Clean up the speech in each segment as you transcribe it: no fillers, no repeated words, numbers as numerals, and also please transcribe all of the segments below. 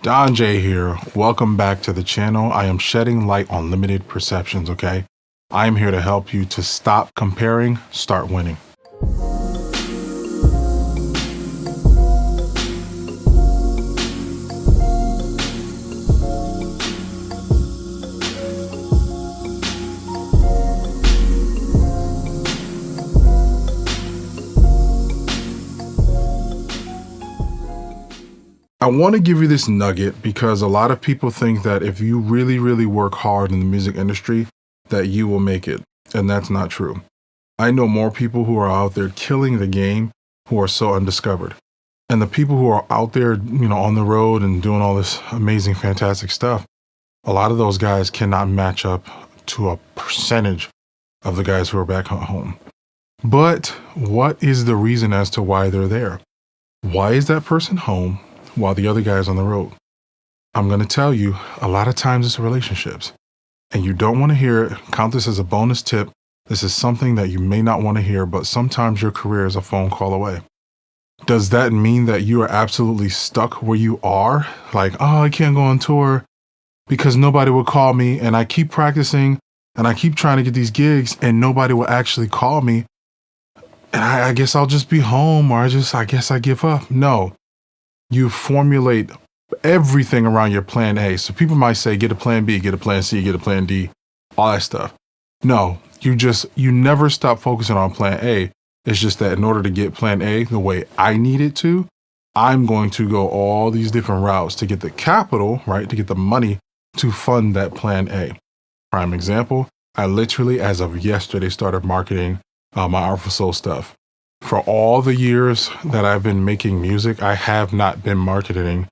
Don J here. Welcome back to the channel. I am shedding light on limited perceptions, okay? I am here to help you to stop comparing, start winning. I want to give you this nugget because a lot of people think that if you really work hard in the music industry, that you will make it. And that's not true. I know more people who are out there killing the game who are so undiscovered. And the people who are out there, on the road and doing all this amazing, fantastic stuff, a lot of those guys cannot match up to a percentage of the guys who are back home. But what is the reason as to why they're there? Why is that person home while the other guy's on the road? I'm going to tell you, a lot of times it's relationships. And you don't want to hear it. Count this as a bonus tip. This is something that you may not want to hear, but sometimes your career is a phone call away. Does that mean that you are absolutely stuck where you are? Like, oh, I can't go on tour because nobody will call me, and I keep practicing and I keep trying to get these gigs and nobody will actually call me. And I guess I'll just be home, or I guess I give up. No. You formulate everything around your plan A. So people might say, get a plan B, get a plan C, get a plan D, all that stuff. No, you never stop focusing on plan A. It's just that in order to get plan A the way I need it to, I'm going to go all these different routes to get the capital, right? To get the money to fund that plan A. Prime example, I literally, as of yesterday, started marketing my Art for Soul stuff. For all the years that I've been making music, I have not been marketing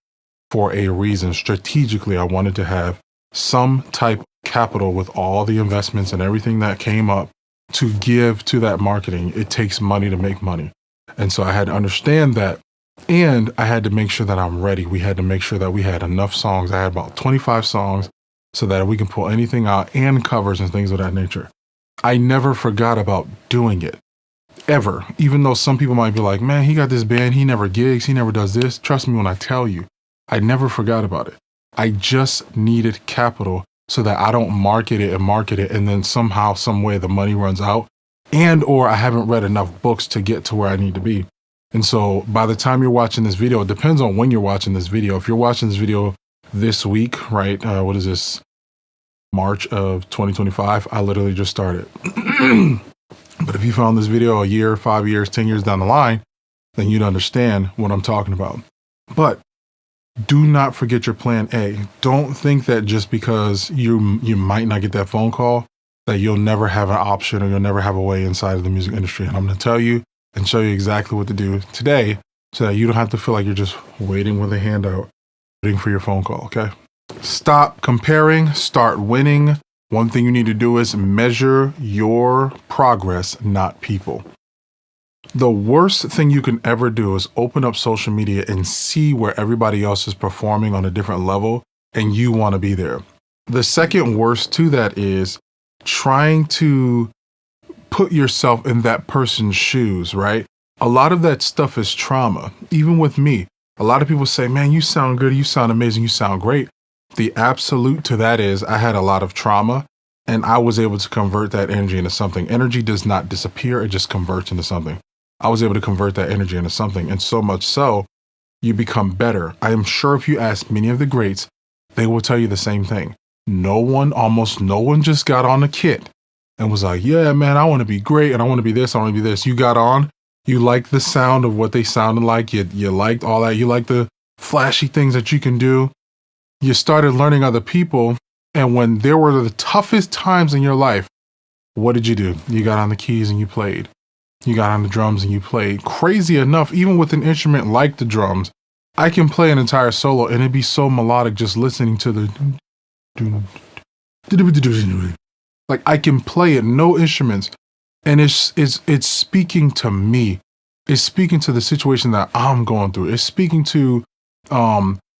for a reason. Strategically, I wanted to have some type of capital with all the investments and everything that came up to give to that marketing. It takes money to make money. And so I had to understand that. And I had to make sure that I'm ready. We had to make sure that we had enough songs. I had about 25 songs so that we can pull anything out, and covers and things of that nature. I never forgot about doing it. Ever. Even though some people might be like, man, he got this band, he never gigs, he never does this. Trust me when I tell you, I never forgot about it. I just needed capital so that I don't market it, and then somehow, some way the money runs out, or I haven't read enough books to get to where I need to be. And so by the time you're watching this video, it depends on when you're watching this video. If you're watching this video this week, right? What is this? March of 2025. I literally just started. But if you found this video a year, 5 years, 10 years down the line, then you'd understand what I'm talking about. But do not forget your plan A. Don't think that just because you might not get that phone call, that you'll never have an option or you'll never have a way inside of the music industry. And I'm going to tell you and show you exactly what to do today so that you don't have to feel like you're just waiting with a handout, waiting for your phone call, okay? Stop comparing, start winning. One thing you need to do is measure your progress, not people. The worst thing you can ever do is open up social media and see where everybody else is performing on a different level, and you want to be there. The second worst to that is trying to put yourself in that person's shoes, right? A lot of that stuff is trauma. Even with me, a lot of people say, man, you sound good, you sound amazing, you sound great. The absolute to that is I had a lot of trauma, and I was able to convert that energy into something. Energy does not disappear, it just converts into something. I was able to convert that energy into something, and so much so, you become better. I am sure if you ask many of the greats, they will tell you the same thing. Almost no one just got on the kit and was like, yeah, man, I want to be great, and I want to be this, I want to be this. You got on, you liked the sound of what they sounded like, you liked all that, you liked the flashy things that you can do. You started learning other people, and when there were the toughest times in your life, what did you do? You got on the keys and you played. You got on the drums and you played. Crazy enough, even with an instrument like the drums, I can play an entire solo and it'd be so melodic just listening to the... Like, I can play it, no instruments, and it's speaking to me. It's speaking to the situation that I'm going through. It's speaking to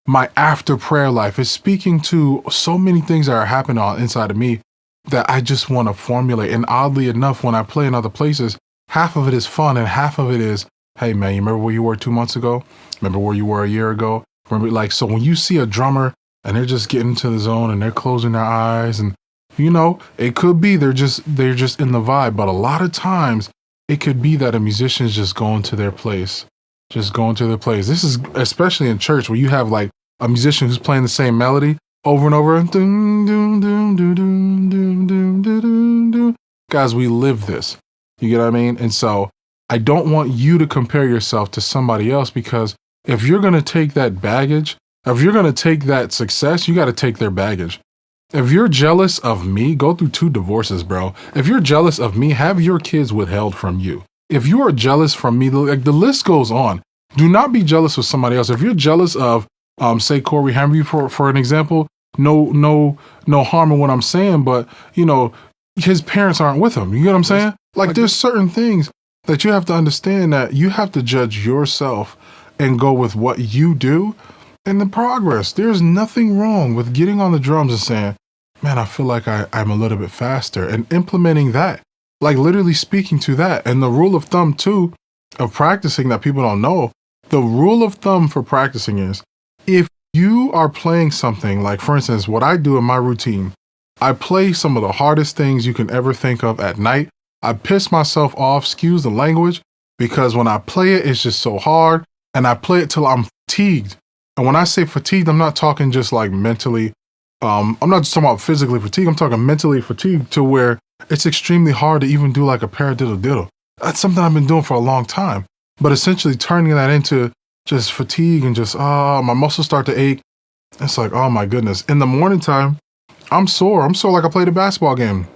my after prayer life. Is speaking to so many things that are happening on inside of me that I just want to formulate. And oddly enough, when I play in other places, half of it is fun and half of it is, hey man, you remember where you were 2 months ago? Remember where you were a year ago? Remember, like, so when you see a drummer and they're just getting into the zone and they're closing their eyes, and it could be they're just in the vibe, but a lot of times it could be that a musician is just going to their place, This is especially in church where you have like a musician who's playing the same melody over and over. Guys, we live this. You get what I mean? And so I don't want you to compare yourself to somebody else, because if you're going to take that baggage, if you're going to take that success, you got to take their baggage. If you're jealous of me, go through 2 divorces, bro. If you're jealous of me, have your kids withheld from you. If you are jealous from me, like, the list goes on. Do not be jealous of somebody else. If you're jealous of, say, Corey Henry, for an example, no harm in what I'm saying, but, his parents aren't with him. You get what I'm saying? Like, there's certain things that you have to understand, that you have to judge yourself and go with what you do and the progress. There's nothing wrong with getting on the drums and saying, man, I feel like I'm a little bit faster, and implementing that, like literally speaking to that. And the rule of thumb too of practicing that people don't know, the rule of thumb for practicing is, if you are playing something, like for instance, what I do in my routine, I play some of the hardest things you can ever think of at night. I piss myself off, excuse the language, because when I play it, it's just so hard, and I play it till I'm fatigued. And when I say fatigued, I'm not talking just like mentally. I'm not just talking about physically fatigued. I'm talking mentally fatigued, to where it's extremely hard to even do like a paradiddle diddle. That's something I've been doing for a long time. But essentially turning that into just fatigue and just, my muscles start to ache. It's like, oh my goodness. In the morning time, I'm sore. I'm sore like I played a basketball game.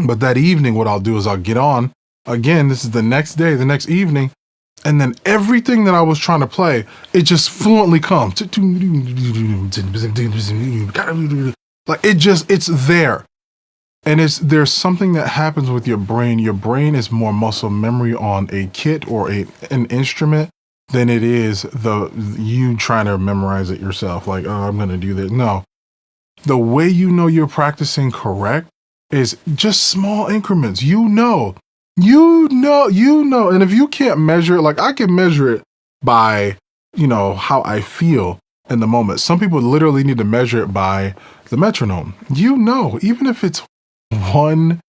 But that evening, what I'll do is I'll get on. Again, this is the next day, the next evening. And then everything that I was trying to play, it just fluently comes. Like, it's there. And there's something that happens with your brain. Your brain is more muscle memory on a kit or an instrument than it is you trying to memorize it yourself. Like, oh, I'm going to do this. No. The way you're practicing correct is just small increments. And if you can't measure it, like I can measure it by, how I feel in the moment. Some people literally need to measure it by the metronome. Even if it's 1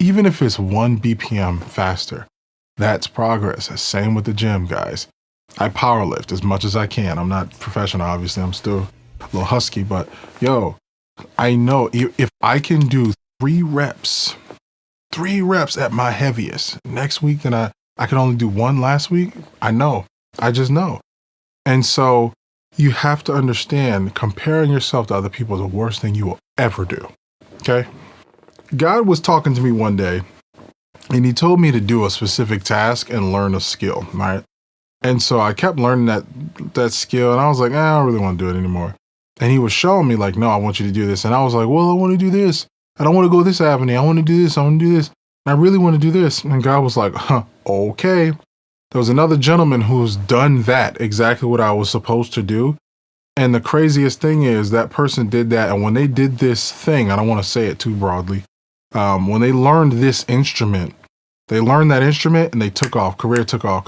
BPM faster, that's progress. Same with the gym, guys. I power lift as much as I can. I'm not professional, obviously. I'm still a little husky, but I know if I can do 3 reps at my heaviest next week, then I could only do 1 last week. I just know. And so you have to understand, comparing yourself to other people is the worst thing you will ever do. Okay. God was talking to me one day, and he told me to do a specific task and learn a skill. Right. And so I kept learning that skill, and I was like, I don't really want to do it anymore. And he was showing me like, no, I want you to do this. And I was like, well, I want to do this. I don't want to go this avenue. I want to do this. I want to do this. And I really want to do this. And God was like, okay. There was another gentleman who's done that, exactly what I was supposed to do. And the craziest thing is that person did that. And when they did this thing, I don't want to say it too broadly. When they learned this instrument, they learned that instrument and they took off. Career took off.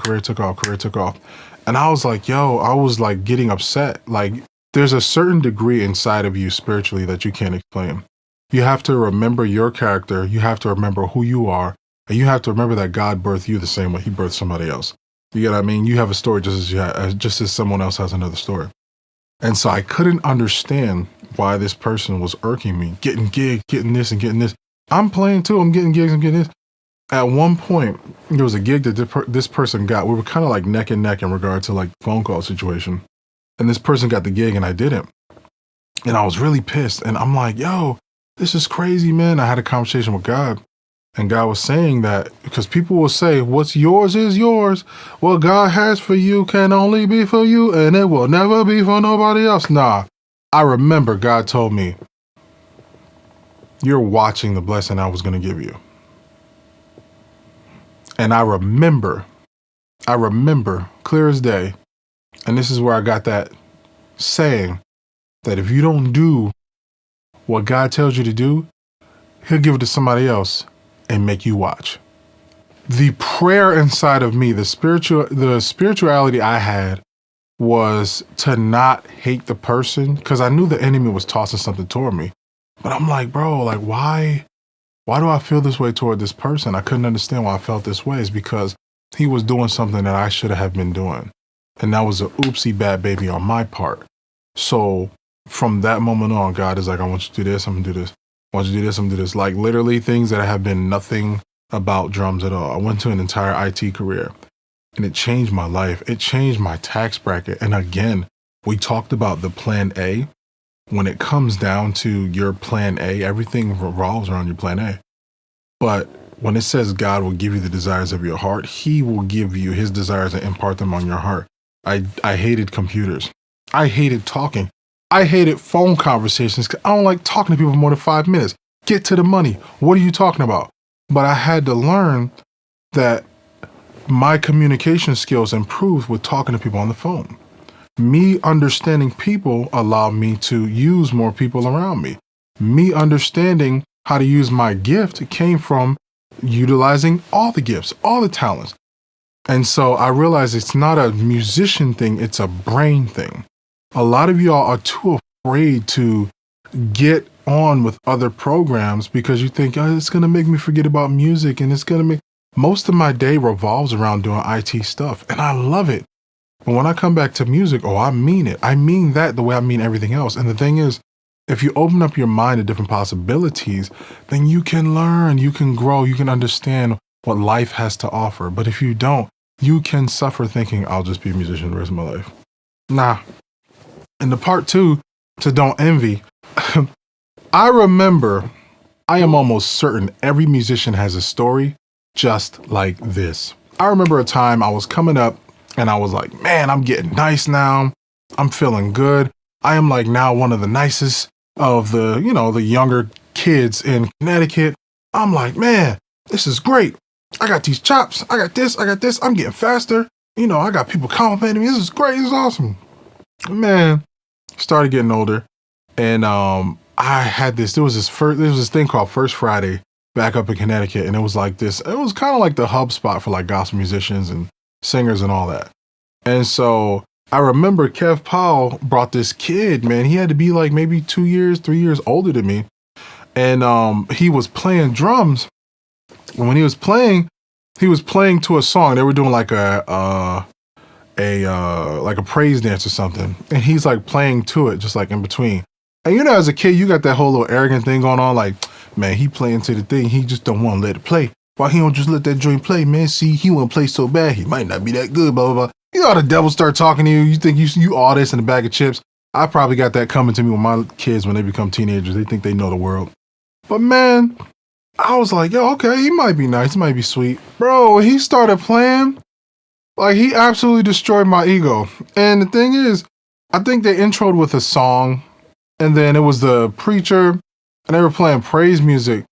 And I was like, I was like getting upset. Like, there's a certain degree inside of you spiritually that you can't explain. You have to remember your character. You have to remember who you are. And you have to remember that God birthed you the same way he birthed somebody else. You get what I mean? You have a story just as someone else has another story. And so I couldn't understand why this person was irking me, getting gigs, getting this and getting this. I'm playing too. I'm getting gigs. I'm getting this. At one point, there was a gig that this person got. We were kind of like neck and neck in regard to like phone call situation. And this person got the gig and I didn't. And I was really pissed. And I'm like, this is crazy, man. I had a conversation with God. And God was saying that because people will say, what's yours is yours. What God has for you can only be for you, and it will never be for nobody else. Nah, I remember God told me, you're watching the blessing I was going to give you. And I remember clear as day. And this is where I got that saying that if you don't do what God tells you to do, he'll give it to somebody else and make you watch. The prayer inside of me, the spirituality I had was to not hate the person, because I knew the enemy was tossing something toward me. But I'm like, bro, like, why do I feel this way toward this person? I couldn't understand why I felt this way. Is because he was doing something that I should have been doing. And that was a oopsie bad baby on my part. So from that moment on, God is like, I want you to do this, I'm gonna do this. I want you to do this, I'm gonna do this. Like literally things that have been nothing about drums at all. I went to an entire IT career and it changed my life. It changed my tax bracket. And again, we talked about the plan A. When it comes down to your plan A, everything revolves around your plan A. But when it says God will give you the desires of your heart, he will give you his desires and impart them on your heart. I hated computers. I hated talking. I hated phone conversations because I don't like talking to people for more than 5 minutes. Get to the money. What are you talking about? But I had to learn that my communication skills improved with talking to people on the phone. Me understanding people allowed me to use more people around me. Me understanding how to use my gift came from utilizing all the gifts, all the talents. And so I realized it's not a musician thing, it's a brain thing. A lot of y'all are too afraid to get on with other programs because you think, oh, it's going to make me forget about music, and it's going to make most of my day revolves around doing IT stuff. And I love it. But when I come back to music, oh, I mean it. I mean that the way I mean everything else. And the thing is, if you open up your mind to different possibilities, then you can learn, you can grow, you can understand what life has to offer. But if you don't, you can suffer thinking, I'll just be a musician the rest of my life. Nah. And the part two, to don't envy, I remember, I am almost certain every musician has a story just like this. I remember a time I was coming up and I was like, man, I'm getting nice now. I'm feeling good. I am like now one of the nicest of the, the younger kids in Connecticut. I'm like, man, this is great. I got these chops. I got this. I'm getting faster. I got people complimenting me. This is great. This is awesome. Man, started getting older. And I had there was this thing called First Friday back up in Connecticut. And it was like this. It was kind of like the hub spot for like gospel musicians and singers and all that. And so I remember Kev Powell brought this kid, man. He had to be like maybe 2 years, 3 years older than me. And he was playing drums. And when he was playing to a song. They were doing like a praise dance or something. And he's like playing to it, just like in between. And as a kid, you got that whole little arrogant thing going on. Like, man, he playing to the thing. He just don't want to let it play. Why he don't just let that joint play, man? See, he want to play so bad. He might not be that good, blah, blah, blah. How the devil start talking to you. You think you all this in a bag of chips. I probably got that coming to me with my kids when they become teenagers. They think they know the world. But man, I was like, yo, okay, he might be nice. He might be sweet. Bro, he started playing. Like, he absolutely destroyed my ego. And the thing is, I think they introed with a song. And then it was the preacher. And they were playing praise music.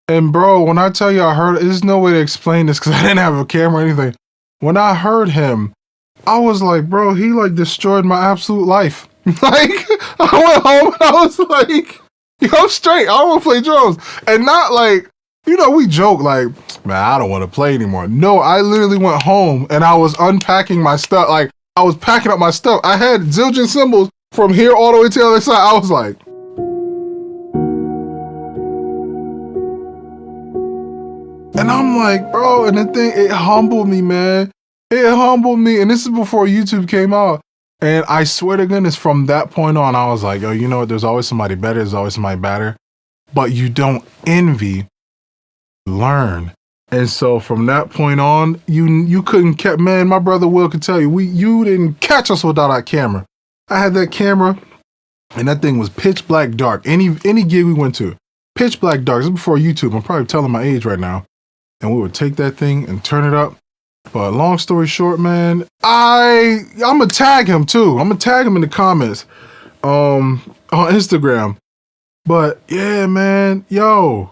And bro, when I tell you I heard, there's no way to explain this because I didn't have a camera or anything. When I heard him, I was like, bro, he like destroyed my absolute life. Like, I went home and I was like, yo, straight, I don't want to play drums. And not like, we joke like, man, I don't want to play anymore. No, I literally went home and I was unpacking my stuff. Like, I was packing up my stuff. I had zillion cymbals from here all the way to the other side. I was like, and I'm like, bro, and the thing, it humbled me, man. It humbled me. And this is before YouTube came out. And I swear to goodness, from that point on, I was like, yo, you know what? There's always somebody better. There's always somebody better. But you don't envy, learn. And so from that point on, you couldn't catch, man, my brother Will could tell you, you didn't catch us without that camera. I had that camera, and that thing was pitch black dark. Any gig we went to, pitch black dark. This is before YouTube. I'm probably telling my age right now. And we would take that thing and turn it up. But long story short, man, I'm going to tag him too. I'm going to tag him in the comments on Instagram. But yeah, man, yo,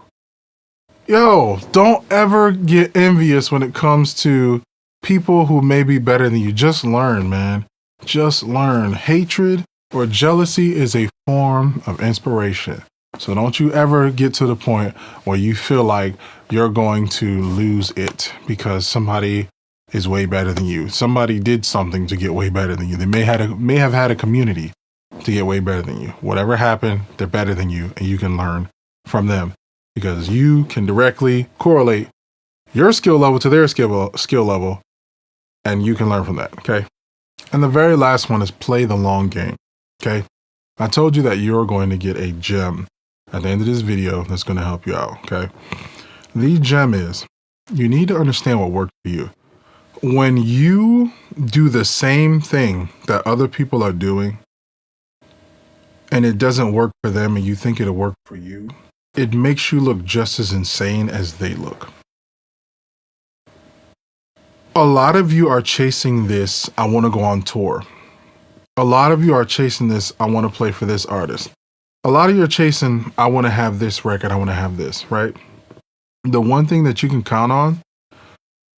don't ever get envious when it comes to people who may be better than you. Just learn, man. Just learn. Hatred or jealousy is a form of inspiration. So don't you ever get to the point where you feel like you're going to lose it because somebody is way better than you. Somebody did something to get way better than you. They may have had a community to get way better than you. Whatever happened, they're better than you, and you can learn from them because you can directly correlate your skill level to their skill level, and you can learn from that. Okay. And the very last one is play the long game. Okay. I told you that you're going to get a gem at the end of this video that's going to help you out. Okay. The gem is you need to understand what works for you. When you do the same thing that other people are doing and it doesn't work for them and you think it'll work for you, it makes you look just as insane as they look. A lot of you are chasing this, I want to go on tour. A lot of you are chasing this, I want to play for this artist. A lot of you are chasing, I want to have this record, I want to have this, right? The one thing that you can count on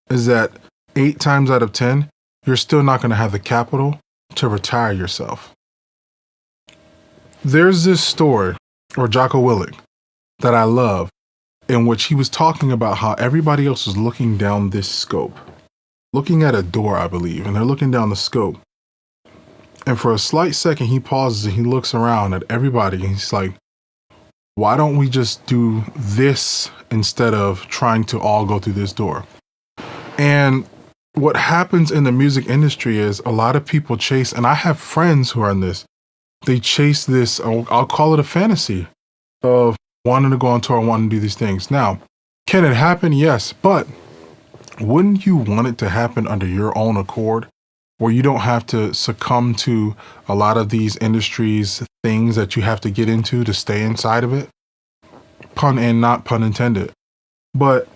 is that 8 times out of 10, you're still not going to have the capital to retire yourself. There's this story, or Jocko Willink, that I love, in which he was talking about how everybody else is looking down this scope, looking at a door, I believe, and they're looking down the scope. And for a slight second, he pauses and he looks around at everybody and he's like, why don't we just do this instead of trying to all go through this door? And what happens in the music industry is a lot of people chase, and I have friends who are in this, they chase this, I'll call it a fantasy of wanting to go on tour, wanting to do these things. Now, can it happen? Yes, but wouldn't you want it to happen under your own accord, where you don't have to succumb to a lot of these industries, things that you have to get into to stay inside of it? Pun and not pun intended. But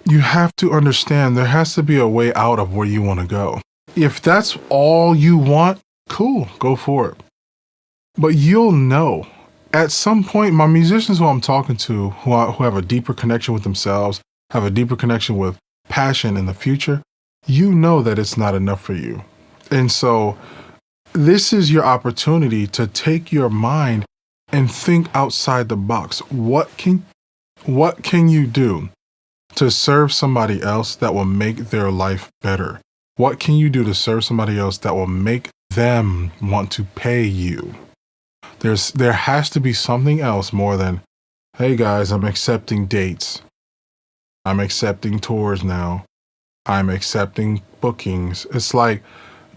you have to understand there has to be a way out of where you want to go. If that's all you want, cool, go for it. But you'll know at some point, my musicians who I'm talking to, who have a deeper connection with themselves, have a deeper connection with passion in the future, you know that it's not enough for you. And so this is your opportunity to take your mind and think outside the box. What can you do to serve somebody else that will make their life better? What can you do to serve somebody else that will make them want to pay you? There has to be something else more than, hey guys, I'm accepting dates. I'm accepting tours now. I'm accepting bookings. It's like,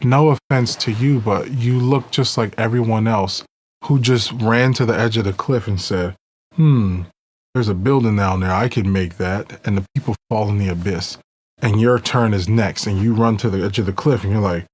no offense to you, but you look just like everyone else who just ran to the edge of the cliff and said, there's a building down there, I can make that. And the people fall in the abyss. And your turn is next. And you run to the edge of the cliff and you're like,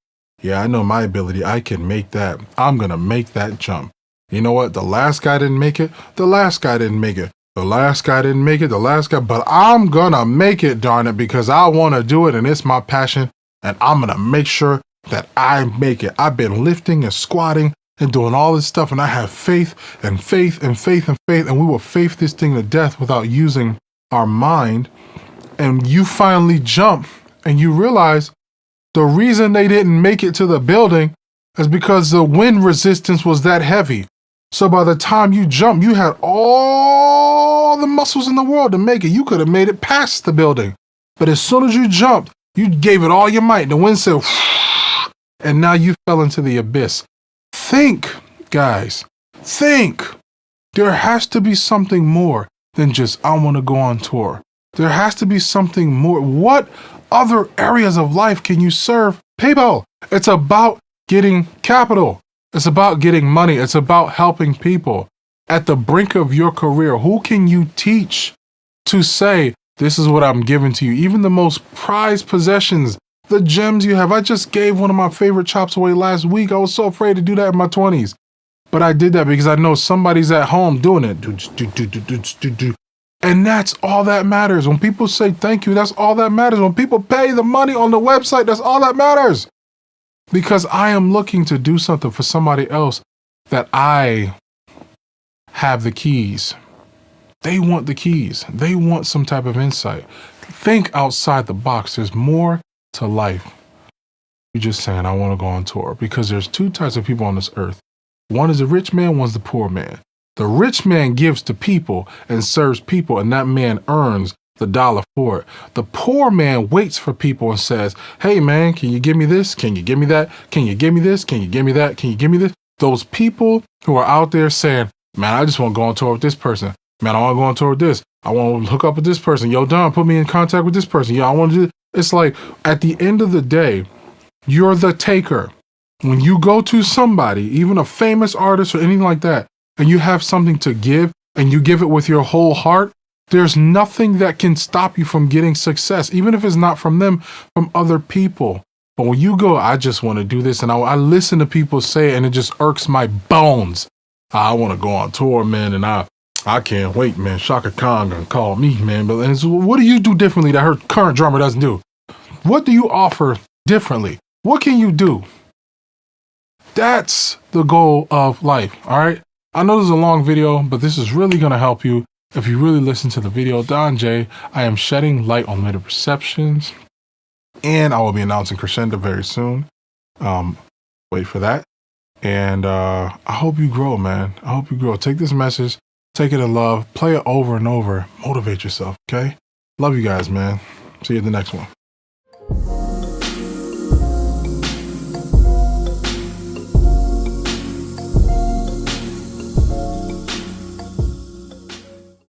yeah, I know my ability. I can make that. I'm going to make that jump. You know what? The last guy didn't make it. The last guy didn't make it. The last guy didn't make it. The last guy, but I'm going to make it, darn it, because I want to do it. And it's my passion. And I'm going to make sure that I make it. I've been lifting and squatting and doing all this stuff, and I have faith and faith and faith and faith, and we will faith this thing to death without using our mind. And you finally jump and you realize the reason they didn't make it to the building is because the wind resistance was that heavy. So by the time you jump, you had all the muscles in the world to make it. You could have made it past the building. But as soon as you jumped, you gave it all your might. The wind said, and now you fell into the abyss. Think, guys, think. There has to be something more than just, I want to go on tour. There has to be something more. What other areas of life can you serve people? It's about getting capital. It's about getting money. It's about helping people. At the brink of your career, who can you teach to say, this is what I'm giving to you? Even the most prized possessions, the gems you have. I just gave one of my favorite chops away last week. I was so afraid to do that in my 20s. But I did that because I know somebody's at home doing it. And that's all that matters. When people say thank you, that's all that matters. When people pay the money on the website, that's all that matters. Because I am looking to do something for somebody else that I have the keys. They want the keys. They want some type of insight. Think outside the box. There's more to life. You're just saying, I want to go on tour. Because there's 2 types of people on this earth. One is the rich man, one's the poor man. The rich man gives to people and serves people, and that man earns the dollar for it. The poor man waits for people and says, hey man, can you give me this? Can you give me that? Can you give me this? Can you give me that? Can you give me this? Those people who are out there saying, man, I just want to go on tour with this person. Man, I want to go on tour with this. I want to hook up with this person. Yo, Don, put me in contact with this person. Yeah, I want to do. It's like, at the end of the day, you're the taker. When you go to somebody, even a famous artist or anything like that, and you have something to give and you give it with your whole heart, there's nothing that can stop you from getting success, even if it's not from them, from other people. But when you go, I just want to do this, and I listen to people say it, and it just irks my bones. I want to go on tour, man, and I can't wait, man. Shaka Khan gonna call me, man. But and so what do you do differently that her current drummer doesn't do? What do you offer differently? What can you do? That's the goal of life, all right? I know this is a long video, but this is really going to help you if you really listen to the video. Don J, I am shedding light on Limited Perceptions, and I will be announcing Crescendo very soon. Wait for that. And I hope you grow, man. I hope you grow. Take this message, take it in love, play it over and over, motivate yourself, okay? Love you guys, man. See you at the next one.